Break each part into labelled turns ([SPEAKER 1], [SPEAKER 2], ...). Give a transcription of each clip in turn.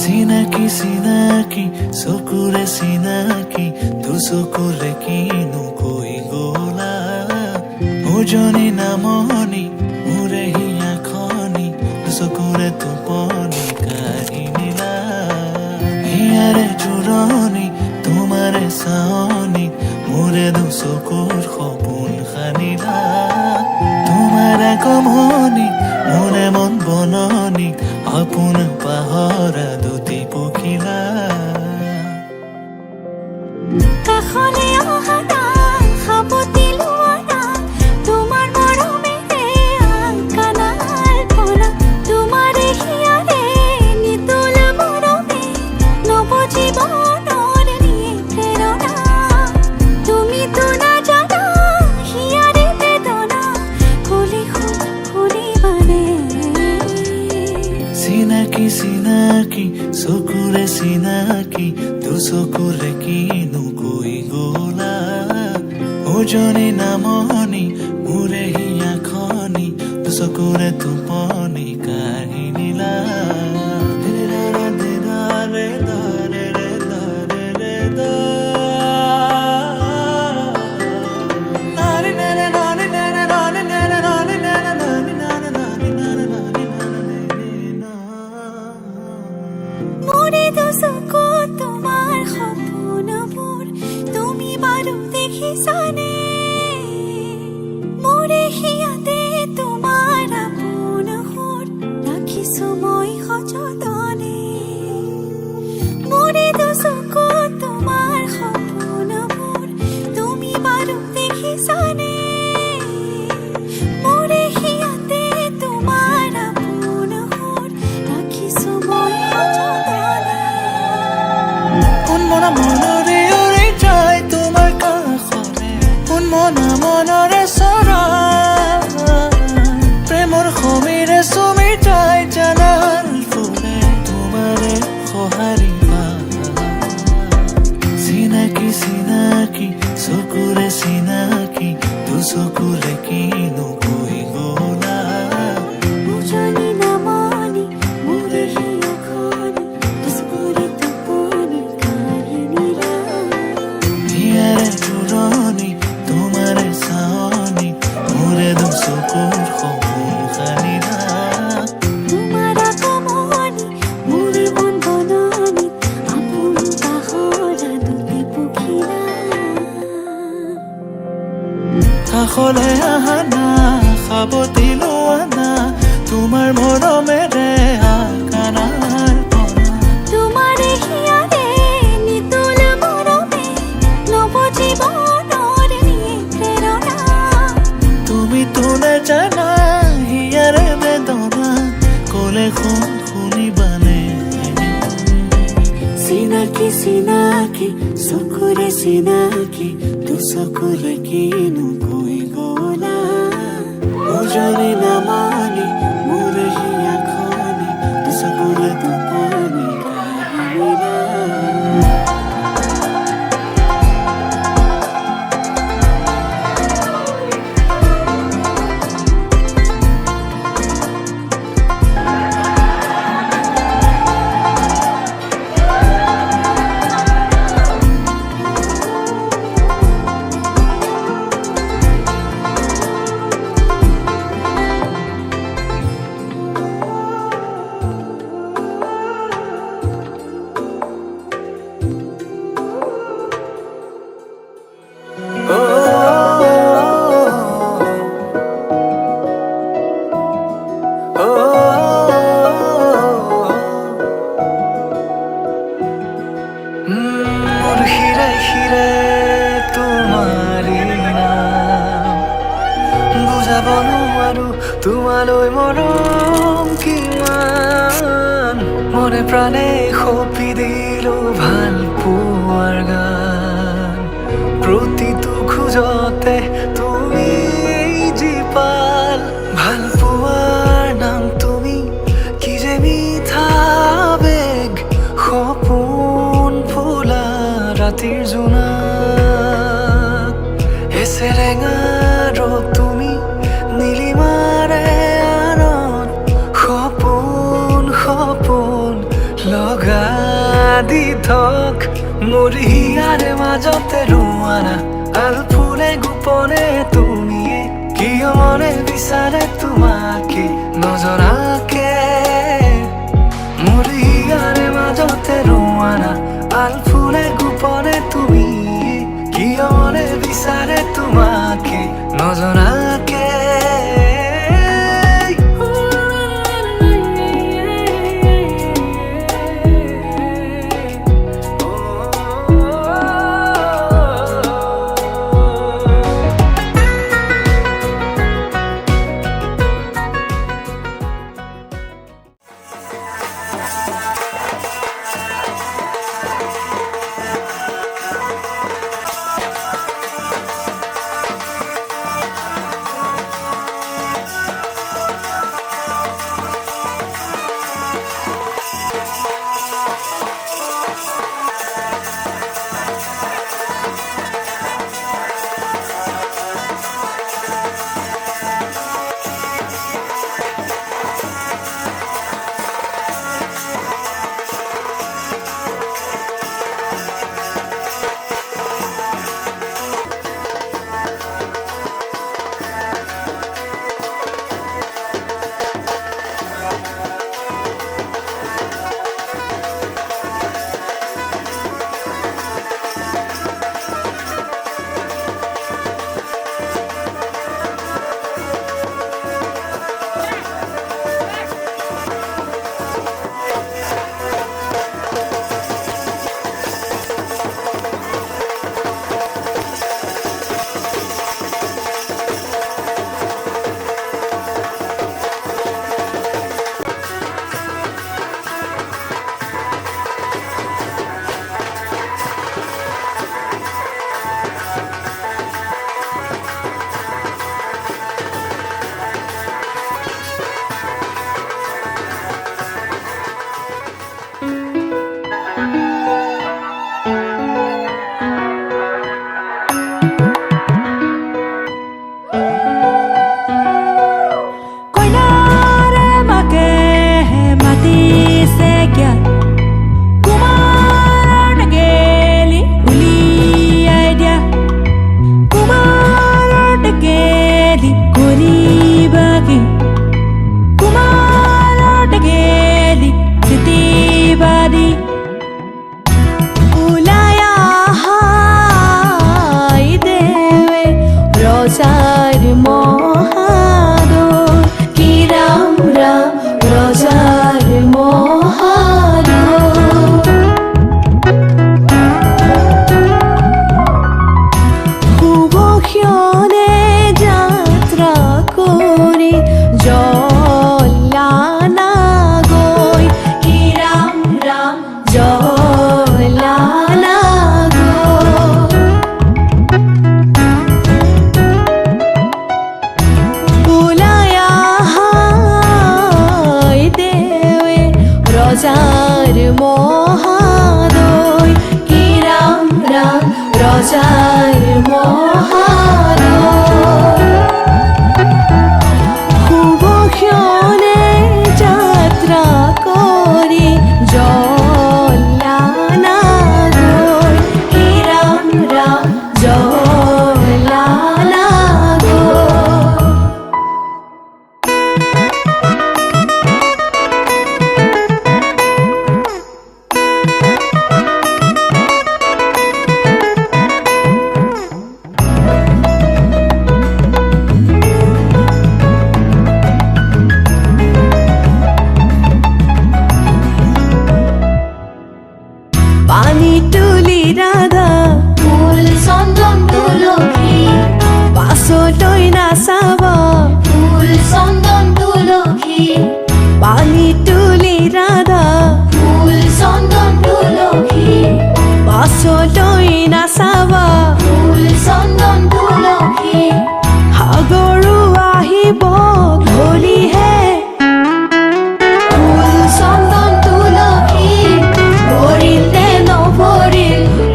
[SPEAKER 1] চিনাকি চকুৰে চিনাকি তো চকুৰে কিনো কৈ গলা উজনি নামনি মোৰে হিয়া খনি চকুৰে টোপনি কাঢ়ি নিলা হিয়াৰে জোৰণি তোমাৰে চাৱনি মোৰে দুচকুৰ সপোন সানিলা তোমাৰ আগমনি মোৰে মন বননি আপোন পাহৰা দুটি পখিলা
[SPEAKER 2] কাষলে অহা না সাৱতি লোৱা না তোমাৰ মৰমেৰে আংকানাৰ পৰা তোমাৰে হিয়াৰে নিতল মৰমে নৱজীৱনৰ নিয়ে প্ৰেৰণা তুমিতো নাজানা হিয়াৰে বেদনা কলি শুনিবানে
[SPEAKER 1] চিনাকি চকুৰে চিনাকি তো চকুৰে কিনো কৈ গলা উজনি নামনি মোৰে হিয়া খনি তো চকুৰে টোপনি কাঢ়ি নিলা
[SPEAKER 2] মোৰে দুচকু তোমাৰ সপোনবোৰ তুমি বাৰু দেখিছানে মোৰে হিয়াতে তোমাৰ আপোন সুৰ ৰাখিছো মই সযতনে মোৰে দুচকু তোমাৰ সপোনবোৰ তুমি বাৰু দেখিছানে মোৰে হিয়াতে তোমাৰ আপোন সুৰ ৰাখিছো মই সযতনে
[SPEAKER 1] কোন মনা মনৰে উৰি যায় তোমাৰ কাষৰে কোন মনা মনৰে চৰা প্ৰেমৰ সমীৰে চুমি যায় জানাল ফুলে তোমাৰে সঁহাৰিবা চিনাকি চকুৰে চিনাকি তো চকুৰে কিনো কৈ গলা
[SPEAKER 2] উজনি নামনি মোৰে হিয়া খনি চকুৰে টোপনি কাঢ়ি নিলা
[SPEAKER 1] হিয়াৰে জোৰণি তোমাৰে চাৱনি মোৰে দুচকুৰ সপোন সানিলা
[SPEAKER 2] তোমাৰ আগমনি মোৰে মন বননি আপোন পাহৰা দুটি পখিলা
[SPEAKER 1] কাষলে আহা না সাৱতি লোৱা না তোমাৰ মৰমেৰে আকানাৰ পৰা
[SPEAKER 2] তোমাৰে হিয়াৰে নিতল মৰমে নৱজীৱনৰ নিয়ে প্ৰেৰণা
[SPEAKER 1] তুমিতো নাজানা হিয়াৰে বেদনা কলে শুনিবানে চিনাকি চকুৰে চিনাকি তো চকুৰে কিনো কৈ গলা উজনি নামনি মোৰে হিয়া খনি তো চকুৰে টোপনি কাঢ়ি নিলা মোৰ হিৰে হিৰে তোমাৰি নাম বুজাব নোৱাৰো তোমালৈ মৰম কিমান মনে প্ৰাণে সপি দিলো ভাল পোৱাৰ গান প্ৰতিটো খোজতে তুমি জীপাল ভাল পোৱাৰ নাম তুমি কি যে মিঠা বেগ সপোন ফুলা ৰাতিৰ জোনাক এছেৰেঙা ৰ'দ তুমি নীলিমাৰে আনত সপোন লগা পৃথক মোৰ হিয়াৰে মাজতে ৰোৱানা আলফুলে গোপনে তুমি কিয় মনে বিচাৰে তোমাকে নজৰাকে মোৰ হিয়াৰে মাজতে ৰোৱানা আলফুলে গোপনে তুমি কিয় মনে বিচাৰে তোমাকে নজৰাকে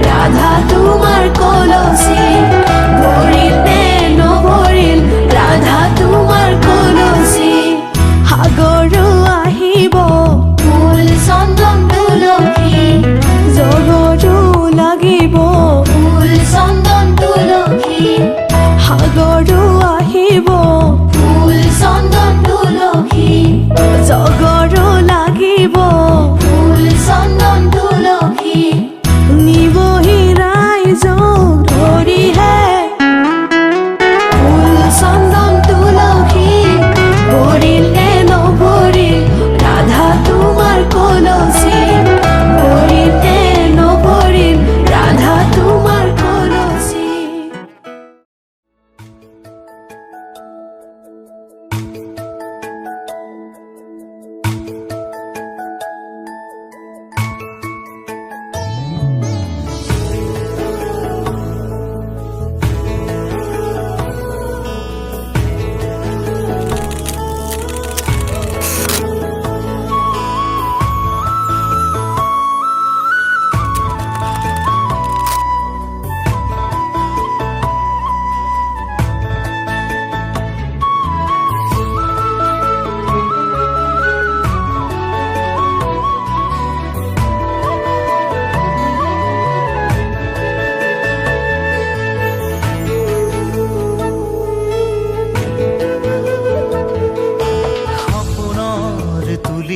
[SPEAKER 2] রাধা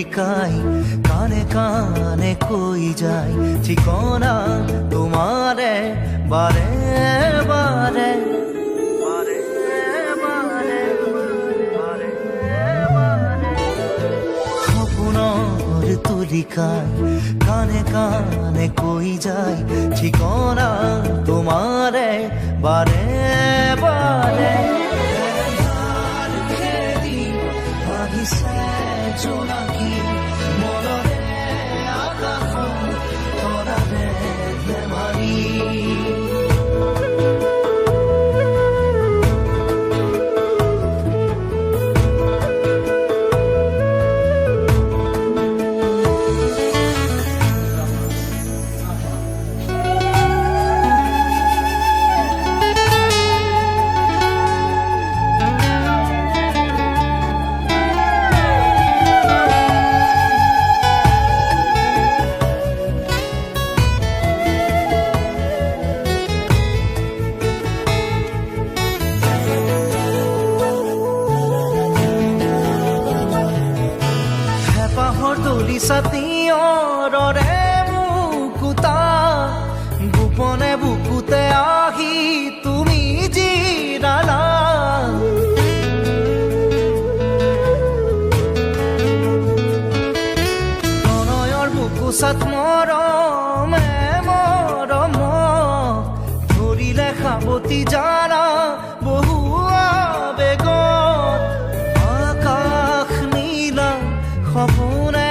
[SPEAKER 1] তুলিকাই কানে কানে কই যায় ঠিকনা তোমারে বারে বারে বারে বারে বারে বারে স্বপ্নর তুলিকাই কানে কানে কই যায় ঠিকনা তোমারে বারে বারে জোনাকি মনরে আকাশ তরারে বেমারি সতীয়রে মুকুতা গোপনে বুকুতে আহি তুমি জিৰালা প্ৰণয়ৰ বুকুচাত মৰমে মৰম ধৰিলে সাৱতি জানা বহু আবেগত আকাশ নীলা সপোনে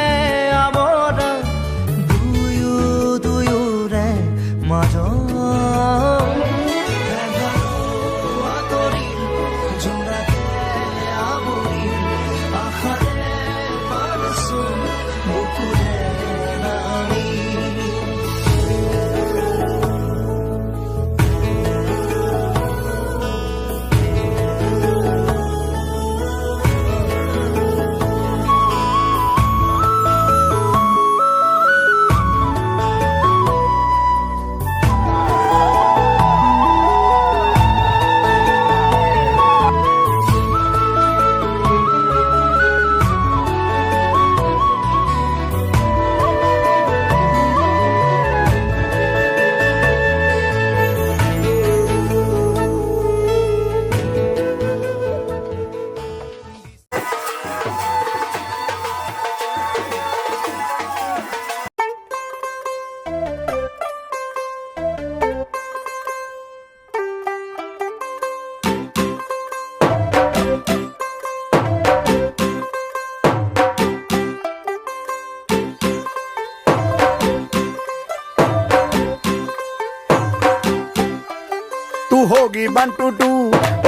[SPEAKER 3] ਤੂੰ ਹੋ ਗਈ 1 2 2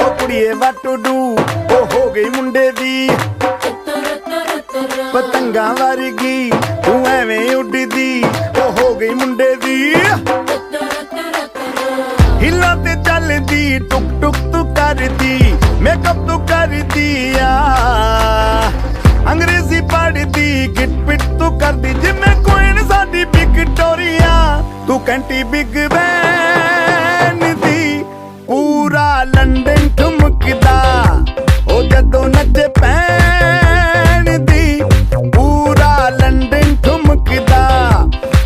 [SPEAKER 3] ਓ ਕੁੜੀਏ what to do ਉਹ ਹੋ ਗਈ ਮੁੰਡੇ ਦੀ ਪਤੰਗਾਂ ਵਰਗੀ ਤੂੰ ਐਵੇਂ ਉੱਡਦੀ ਉਹ ਹੋ ਗਈ ਮੁੰਡੇ ਦੀ ਹਿੱਲਾਂ ਤੇ ਚੱਲਦੀ ਟੁਕ ਟੁਕ ਤੂੰ ਕਰਦੀ ਮੇਕਅਪ ਤੂੰ ਕਰਦੀ ਆ ਅੰਗਰੇਜ਼ੀ ਪੜ੍ਹਦੀ ਗਿਟ ਪਿਟ ਤੂੰ ਕਰਦੀ ਜਿਵੇਂ ਕੁਈਨ ਸਾਡੀ ਵਿਕਟੋਰੀਆ ਤੂੰ ਕੰਟੀ ਬਿਗ ਬੈਨ ਦੀ ਪੂਰਾ ਲੰਡਨ ਠੁਮਕਦਾ ਉਹ ਜਦੋਂ ਨੱਚੇ ਪੈਣ ਦੀ ਪੂਰਾ ਲੰਡਨ ਠੁਮਕਦਾ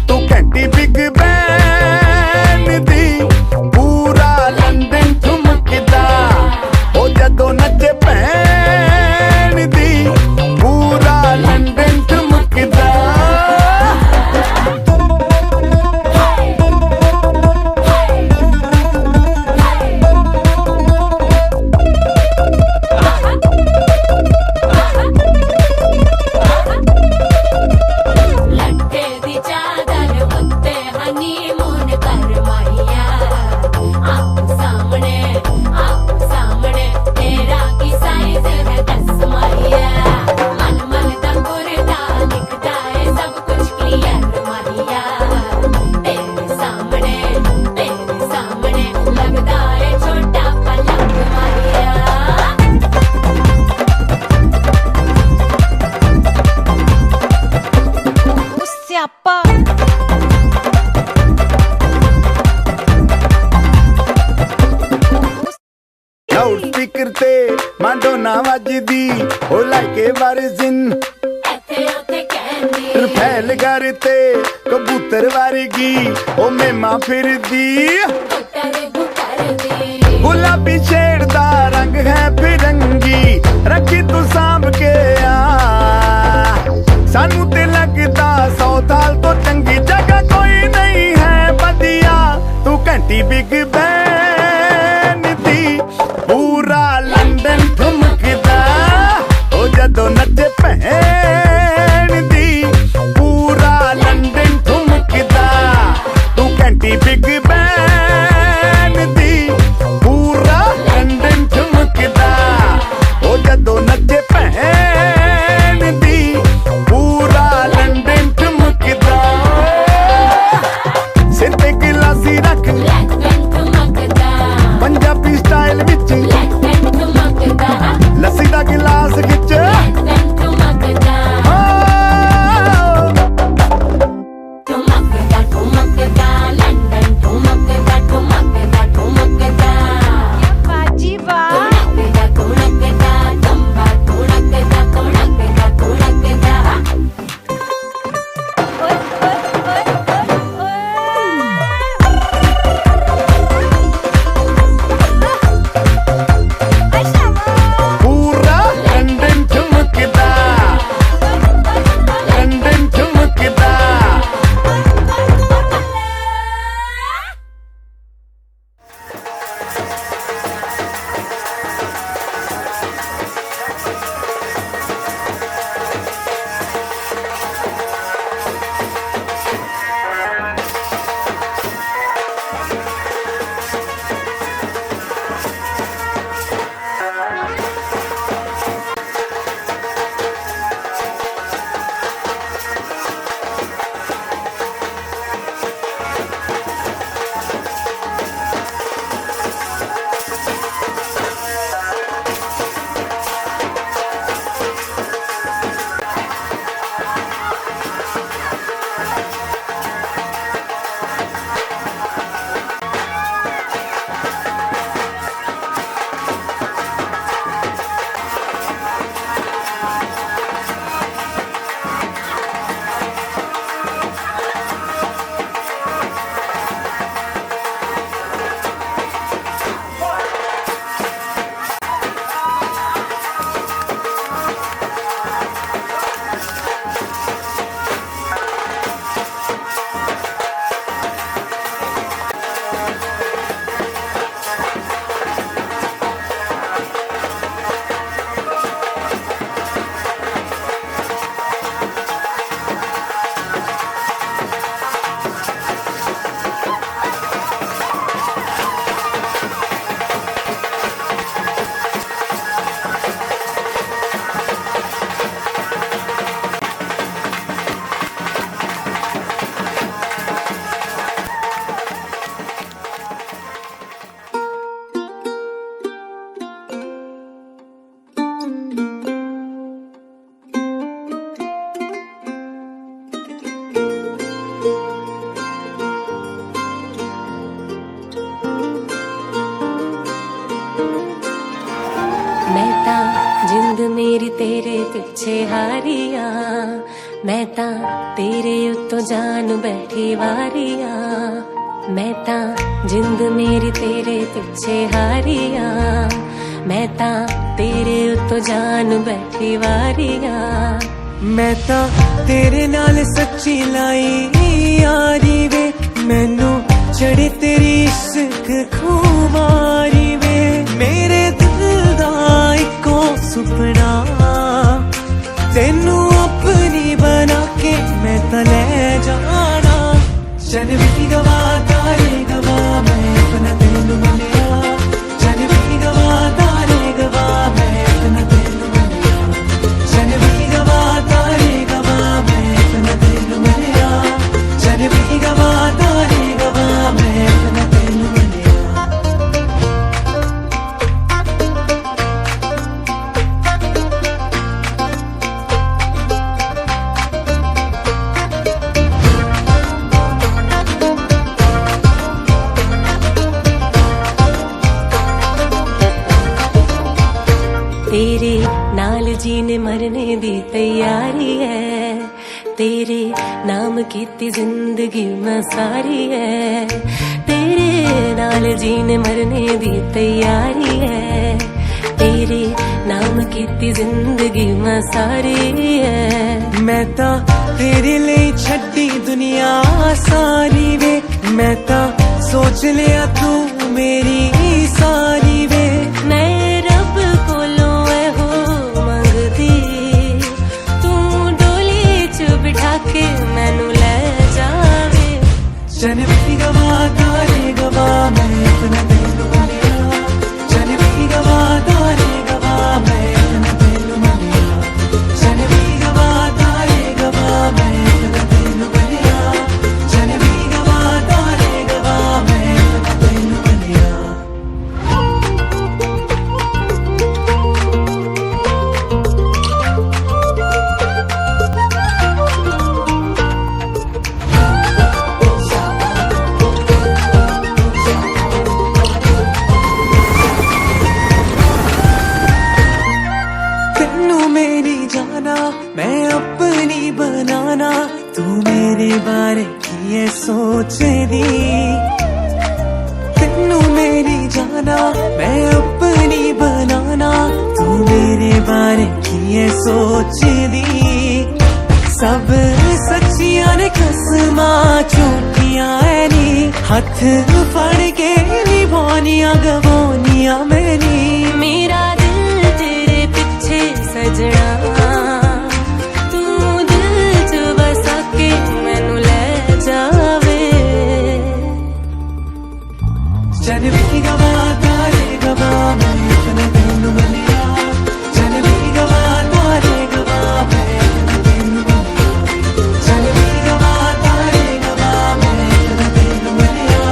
[SPEAKER 3] ਤੂੰ ਘੰਟੀ ਬਿਗ ਬੈਨ ਦੀ ਪੂਰਾ ਲੰਡਨ ਠੁਮਕਦਾ ਉਹ ਜਦੋਂ ਨੱਚੇ ਪੈਣ ਦੀ ਪੂਰਾ ਲੰਡਨ ਠੁਮਕਦਾ ਲਾਊਡ ਸਪੀਕਰ ਤੇ ਮਾਡੋਨਾ ਵੱਜਦੀ ਉਹ ਲਾਈਕੇ ਵਰਜ਼ਨ
[SPEAKER 2] ਇੱਥੇ ਉੱਥੇ
[SPEAKER 3] घर ते कबूतर वर्गी ओ मेमा फिरदी गुलाबी शेड दा रंग है फिरंगी रखी तू सांभ के सानू ते लगदा 100 साल तो चंगी जगह कोई नहीं है बदिया तू घंटी बिग बैन दी पूरा लंदन ठुमकदा ओ जदों नचे भैन दी पूरा लंदन ठुमकदा तू घंटी बिग बैन दी पूरा लंदन ठुमकदा ओ जदों नचे भैन दी पूरा लंदन ठुमकदा सिर ते गिलासी रख पंजाबी स्टाइल विच लस्सी दा गिलास खिच
[SPEAKER 2] बाजी वाह
[SPEAKER 3] पूरा लंदन ठुमकदा लंदन ठुमकदा
[SPEAKER 4] मैं तां जिंद मेरी तेरे पिछे हारिया मैं तां तेरे उत्तों जान बैठी वारिया मैं तां जिंद मेरी तेरे पिछे हारिया मैं तां तेरे उत्तों जान बैठी वारिया
[SPEAKER 1] मैं तां तेरे नाल सच्ची लाई यारी वे मैनू चढ़े तेरी इश्क खुमारी वे मेरे दिल दा इको सुपना तेनू अपनी बना के मैं तां ले जाना चल भी गवा तारे गवा मैं अपना तेनू मनिया चल भी गवा तारे गवा मैं अपना तेनू मनिया चल भी गवा तारे गवा मैं अपना तेनू मनिया चल भी गवा तारे गवा मैं अपना तेनू मनिया
[SPEAKER 4] तेरे नाल जीने मरने दी तैयारी है तेरे नाम कीती जिंदगी मैं सारी है, तेरे नाल जीने मरने दी तैयारी है, तेरे नाम कीती जिंदगी मैं सारी है।
[SPEAKER 1] मैं ता तेरे लिए छड्डी दुनिया सारी वे, मैं ता सोच लिया तू मेरी सारी वे।
[SPEAKER 4] मैं रब कोलों हो मंगदी, तू डोली च बिठा के मैनू ले जावे।
[SPEAKER 1] चन भी गवा तारे गवा मैं अपना दिल मनिया, चन भी गवा तारे गवा मैं अपना दिल मनिया, चन भी गवा तारे गवा मैं अपना दिल मनिया, चन भी गवा तारे गवा मैं अपना दिल मनिया। तेनू मेरी जाना मैं अपनी बनाना, तू मेरे बारे की है सोचे दी। तेनू मेरी जाना मैं अपनी बनाना, तू मेरे बारे की है सोचे दी। सब सच्चियां ने कसमा झूठियां है नी, हथ फड़ के निभानियां गवानियां मेरी।
[SPEAKER 4] मेरा दिल तेरे पीछे सजना, तू दिल च बसा के मैनू ले जावे।
[SPEAKER 1] चन भी गवा तारे गवा मैं अपना दिल मनिया, चन भी गवा तारे गवा मैं अपना दिल मनिया, चन भी गवा तारे गवा मैं अपना दिल मनिया,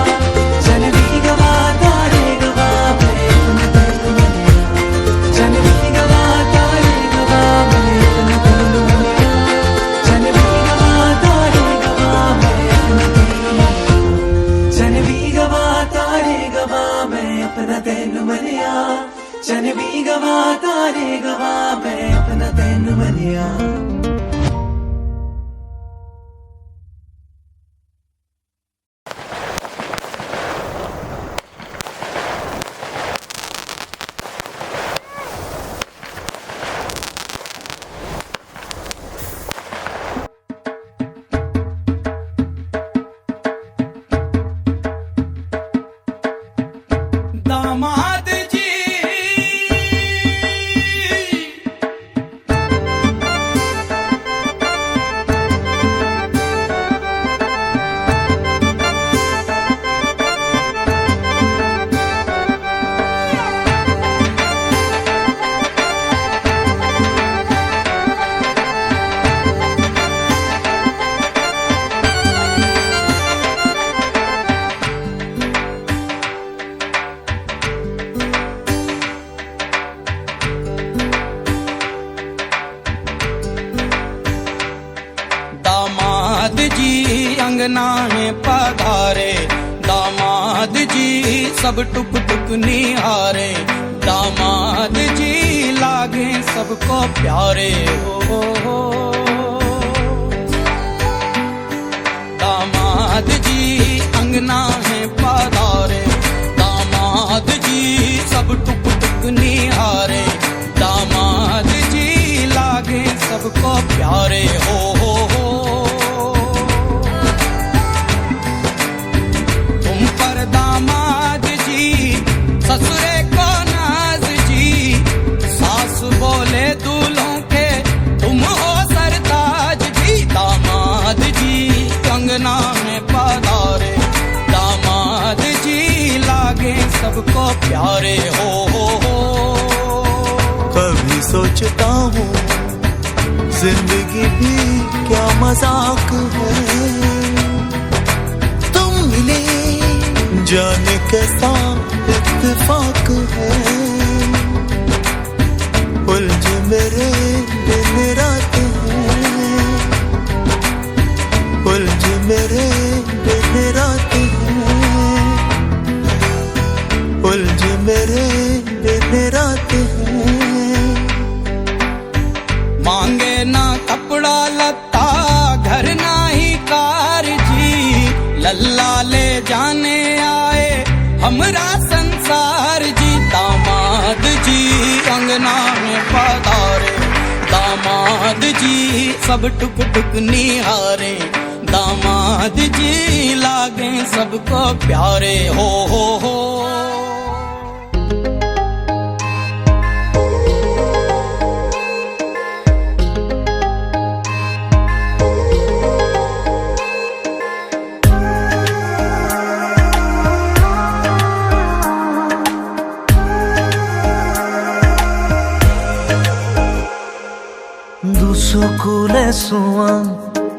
[SPEAKER 1] चन भी गवा तारे गवा मैं अपना दिल मनिया, चन भी गवा तारे गवा मैं अपना दिल मनिया, चन भी गवा तारे गवा मैं अपना दिल मनिया, चन भी गवा तारे गवा मैं अपना दिल मनिया, चन भी गवा तारे गवा मैं अपना दिल मनिया।
[SPEAKER 3] दामाद जी अंगना में पधारे, दामाद जी सब टुक टुक निहारे, दामाद जी लागे सबको प्यारे हो। दामाद जी अंगना में पधारे, दामाद जी सब टुक टुक निहारे, दामाद जी लागे सबको प्यारे हो। दामाद जी ससुरे को नाज जी, सास बोले दूल्हों के तुम हो सरताज जी। दामाद जी कंगना में पधारे, दामाद जी लागे सबको प्यारे हो।
[SPEAKER 5] कभी सोचता हूँ जिंदगी भी क्या मजाक है, जाने कैसा इत्तेफाक है। उलझ मेरे दिन रात है, उलझ मेरे दिन रात है, उलझ मेरे दिन रात है।
[SPEAKER 3] मांगे ना कपड़ा लत्ता
[SPEAKER 6] सब टुक टुक निहारे, दामाद जी लागे सबको प्यारे हो।
[SPEAKER 1] দুচকুলে চোৱা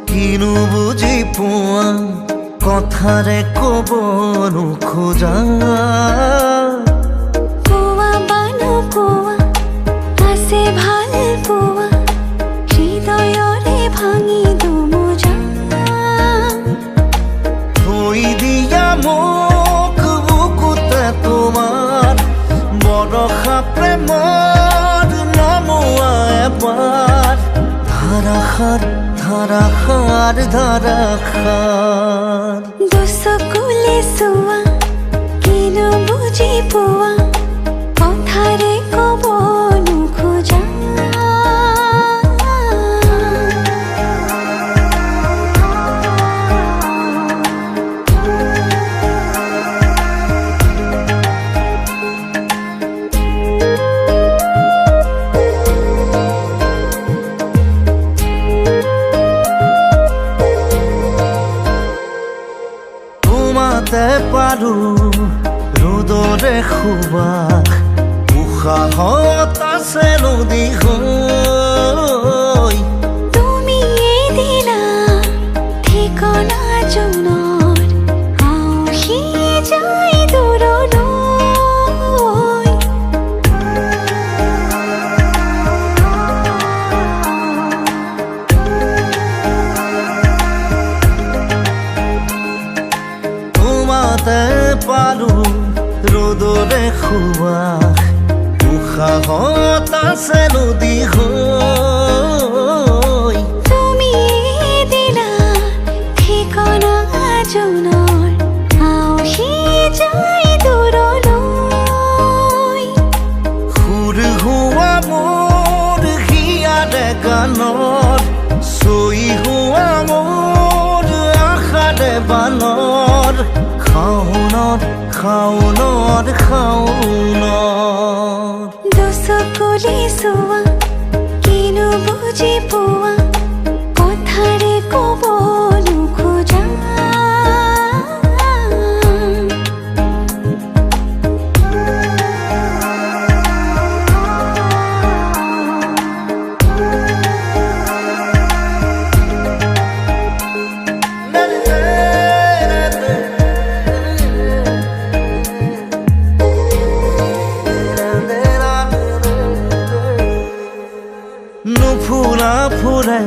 [SPEAKER 1] কিনো বুজি পোৱা, কথাৰে কব নোখোজা।
[SPEAKER 2] কোৱা বানো কোৱা, আছে ভাল পোৱা, হৃদয়ৰে ভাঙি দুমোজা।
[SPEAKER 1] থৈ দিয়া মোক বুকুতে তোমাৰ বৰষা প্ৰেমৰ নমোৱা এবাৰ। ধাৰাসাৰ ধাৰাসাৰ ধাৰাসাৰ।
[SPEAKER 2] দুচকুলে চোৱা কিনো বুজি পোৱা, কথাৰে কব নোখোজা।
[SPEAKER 1] তোমাতে পাৰো ৰ'দৰে সুবাস, উশাহত আছে নদী হৈ।
[SPEAKER 2] তুমিয়ে দিলা ঠিকনা জোনৰ, আউসি যায় দূৰলৈ।
[SPEAKER 1] তোমাতে পাৰো ৰ'দৰে সুবাস, উশাহত আছে নদী হৈ।
[SPEAKER 2] তুমিয়ে দিলা ঠিকনা জোনৰ, আউসি যায় দূৰলৈ।
[SPEAKER 1] সুৰ হোৱা মোৰ হিয়াৰে গানৰ, চৈ হোৱা মোৰ আশাৰে বানৰ। খাওনত খাওনত খাওনত।
[SPEAKER 2] দুচকুলে চোৱা কিনো বুজি পোৱা, কথাৰে কব নোখোজা।
[SPEAKER 1] নুফুৰা ফুৰে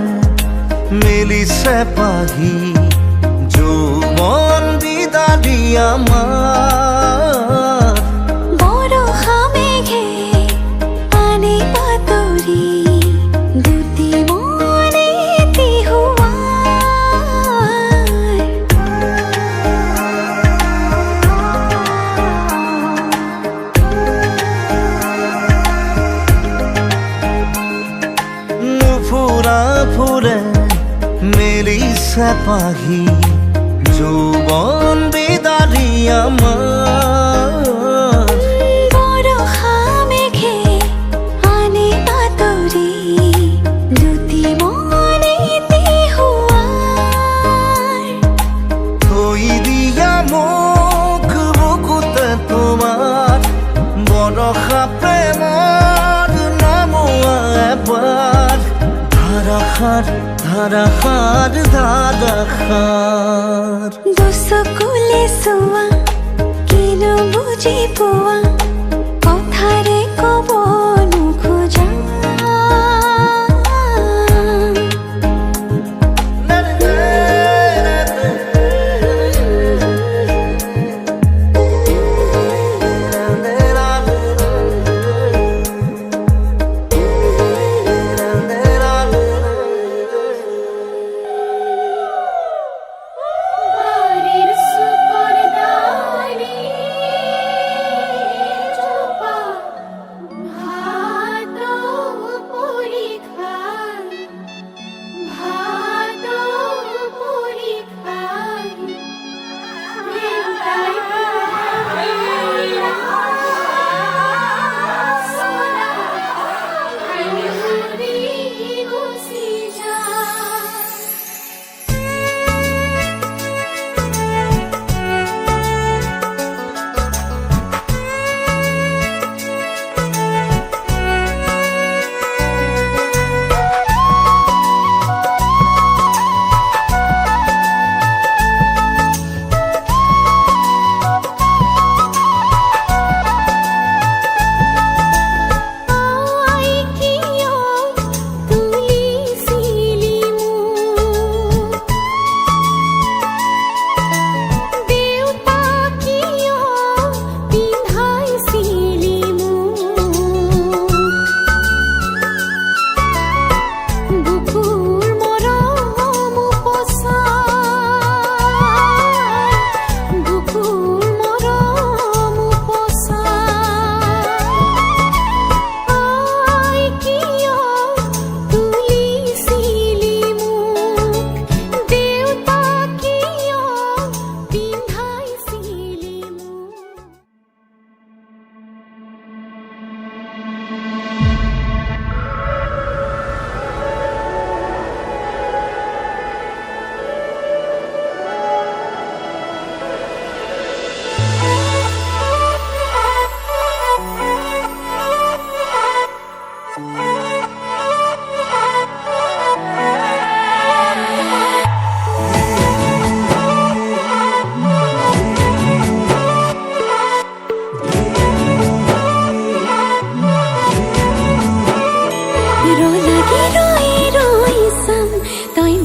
[SPEAKER 1] মেলিছে পাহি, যৌৱন বিদাৰি আমাৰ।
[SPEAKER 2] বৰষা মেঘে আনে বাতৰি, দুটি মনে তিহুৱাৰ।
[SPEAKER 1] নুফুৰা ফুৰে মেলিছে পাহি, যৌৱন বিদাৰি আমাৰ।
[SPEAKER 2] বৰষা মেঘে আনে বাতৰি, দুটি মনে তিহুৱাৰ।
[SPEAKER 1] থৈ দিয়া মোক বুকুতে তোমাৰ বৰষা প্ৰেমৰ নমোৱা এবাৰ। ধাৰাসাৰ ধাৰাসাৰ ধাৰাসাৰ।
[SPEAKER 2] দুচকুলে চোৱা কিনো বুজি পোৱা, কথাৰে কব নোখোজা।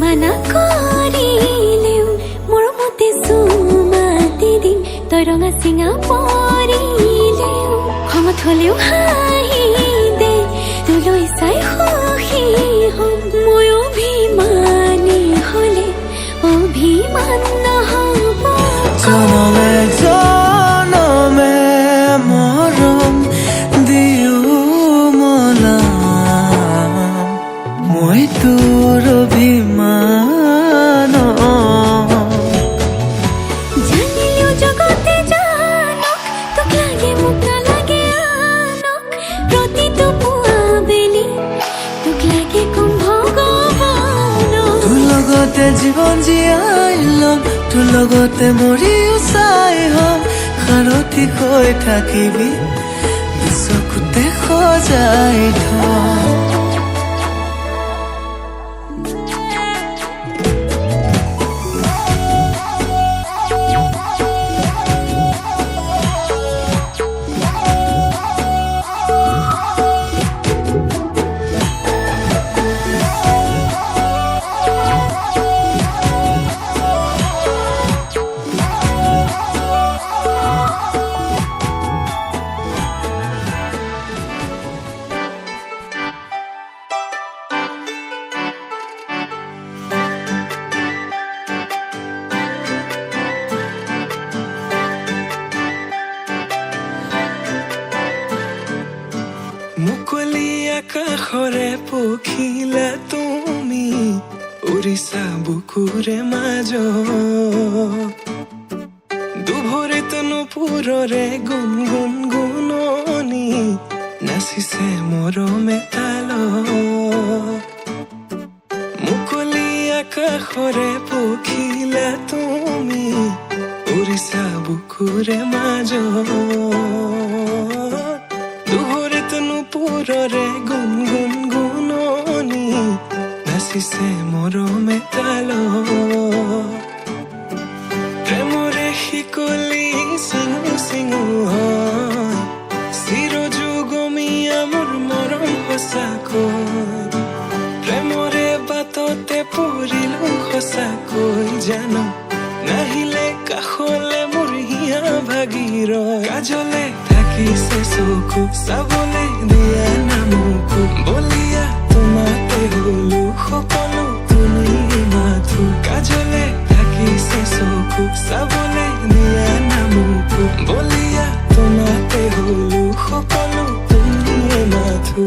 [SPEAKER 2] মানা কৰিলেও মৰমতে চুমাতি দিম তই ৰঙা চিঙা পৰিলেও খঙত হলেও হাঁহি দে তোলৈ চাই সুখী হ'ম মই অভিমানী হলে অভিমান নহ'ব
[SPEAKER 1] জনমে জনমে মৰম দিও মলাম মই তোৰ অভিমান
[SPEAKER 2] জানিলেও জগতে জানক তোক লাগে মোক নালাগে আনক প্ৰতিটো পুৱা বেলি তোক লাগে কম ভগৱানক
[SPEAKER 1] তোৰ লগতে জীৱন জীয়াই ল'ম তোৰ লগতে মৰিও চাই হ'ম সাৰথি হৈ থাকিবি চকুতে সজাই থম মুকলি আকাশৰে পখিলা তুমি উৰিষা বুকুৰে মাজত দুভৰিত নুপুৰৰে গুণ গুণ গুণনি নাচিছে মৰমে তালত মুকলি আকাশৰে পখিলা তুমি উৰিষা বুকুৰে মাজত দুহৰিত নুপুৰৰে গুণ গুণ গুণনি নাচিছে মৰমে তালত প্ৰেমৰে শিকলি চিঙু চিঙু হয় চিৰযুগমীয়া মোৰ মৰম সঁচাকৈ প্ৰেমৰে বাটতে পৰিলো সঁচাকৈ জানো নাহিলে কাষলে মোৰ হিয়া ভাগিৰ কাজলে থাকিছে চকু চাবলে দিয়া নামকো বলিয়া তোমাতে হলো সকলো তুমি মাথো কাজলে থাকিছে চকু চাবলে দিয়া নামকো বলিয়া তোমাতে হলো সকলো তুমি মাথো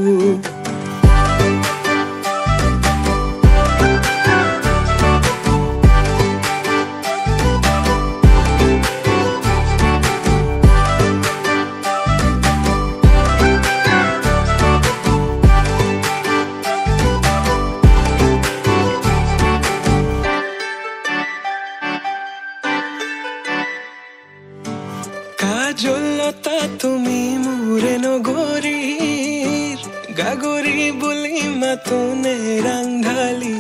[SPEAKER 1] কাজলতা তুমি মোৰে নগৰীৰ গাগৰি বুলি মাতোনে ৰাংঢালি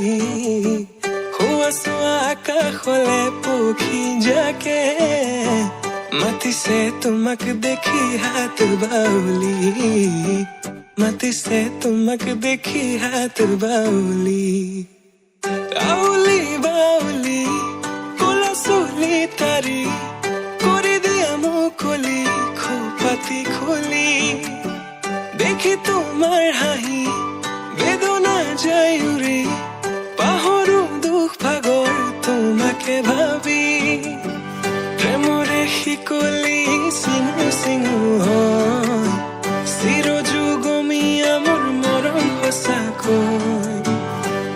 [SPEAKER 1] হোৱা চোৱা আকাশলে পক্ষী যাকে মাতিছে তোমাক দেখি হাত বাউলি মাতিছে তোমাক দেখি হাত বাউলি আউলি বাউলি কোলা চুলি তাৰি মুকলি খোপাতি খুলি দেখি তোমাৰ হাঁহি বেদনা যায় উৰি পাহৰো দুখ ভাগৰ তোমাকে ভাবি প্ৰেমৰে শিকলি চিঙু চিঙু হয় চিৰযুগমীয়া মোৰ মৰম সঁচাকৈ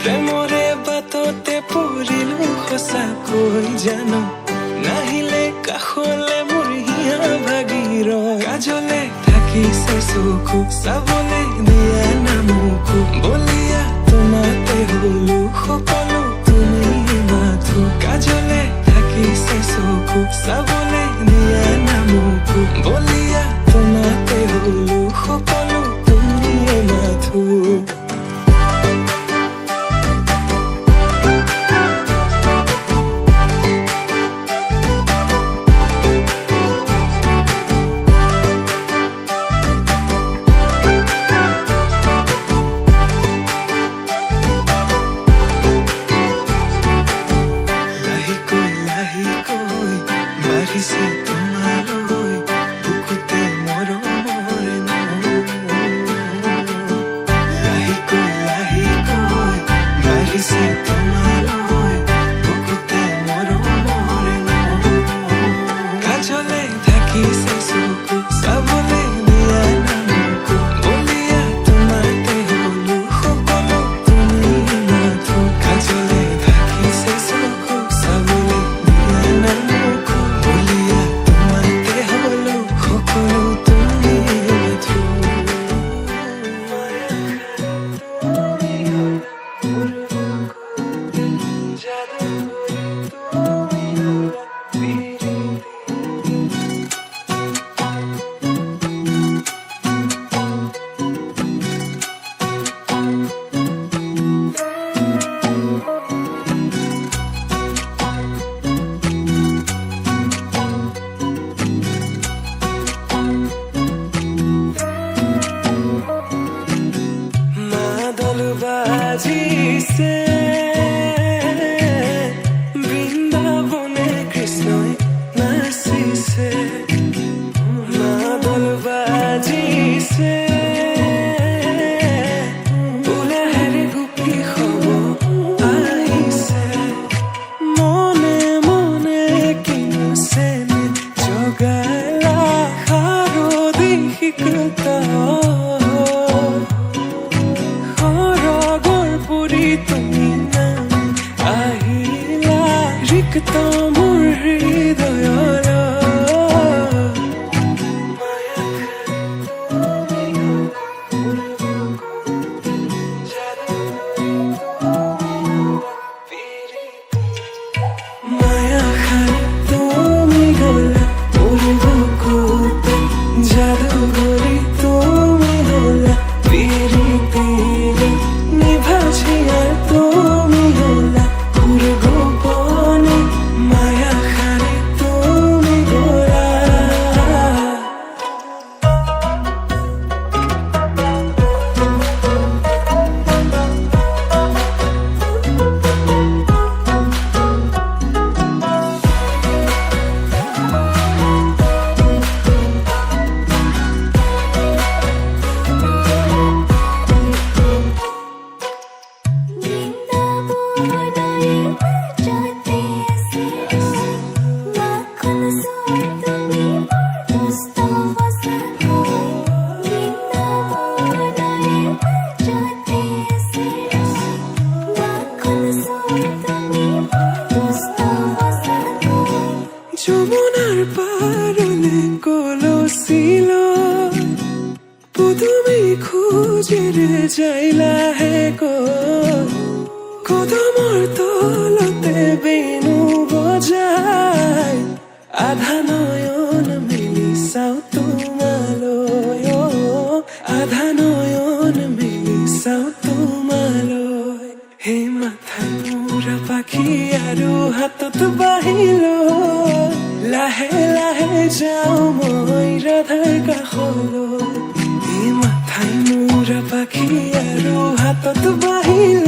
[SPEAKER 1] প্ৰেমৰে বাটতে পৰিলো সঁচাকৈ জানো নাহিলে কাষলে মোৰ হিয়া ভাগিৰ কাজলে থাকিছে চকু চাবলে দিয়া নামকো বলিয়া তোমাতে হলো সকলো তুমি মাথো কাজলে থাকিছে চকু চাবলে দিয়া নামকো বলিয়া তোমাতে হলো সকলো তুমি মাথো তোমালৈ বুকুতে মৰমৰে নাম কাজলে থাকিছে চকু চাবলৈ দিয়া নামকো বলিয়া তোমাতে হলো সকলো তুমি মাথো কাজলে থাকিছে চকু চাবলৈ দিয়া নামকো বলিয়া তোমাতে হলো সকলো তুমি মাথো মাদল বাজিছে বৃন্দাবনে কৃষ্ণই নাচিছে মাদল বাজিছে উলাহেৰে গোপী হব আহিছে মনে মনে কিনুছেনে জগালা শাৰদিশিকতা সৰগৰ পুৰি তুমি নামি আহিলা ৰিক্ত মোৰ হৃদয়ৰ মায়া খাই তুমি গলা মোৰ বুকুতে জাদুগৰি তুমি গলা পিৰিতিৰে নিভাজিয়া তুমি গলা মোৰ গোপনে মায়া খাই তুমি গলা
[SPEAKER 2] বৃন্দাবনৰে মাজতে আছে মাখন চোৰ তুমি মোৰ দুষ্ট সঁচাকৈ বৃন্দাবনৰে মাজতে আছে মাখন চোৰ তুমি মোৰ দুষ্ট সঁচাকৈ
[SPEAKER 1] যমুনাৰ পাৰলে কলচিল পুদুমি খোজেৰে যাইলাহে কদমৰ তলতে বেণু বজাই আধা নয়ন মেলি চাও তোমালৈ আধা নয়ন মেলি চাও তোমালৈ সেই মাথাই মূৰা পাখি আৰু হাতত বাহিল লাহে লাহে যাওঁ মই ৰাধাৰ কাষলৈ এই মাথাই মূৰা পাখি আৰু হাতত বাহিল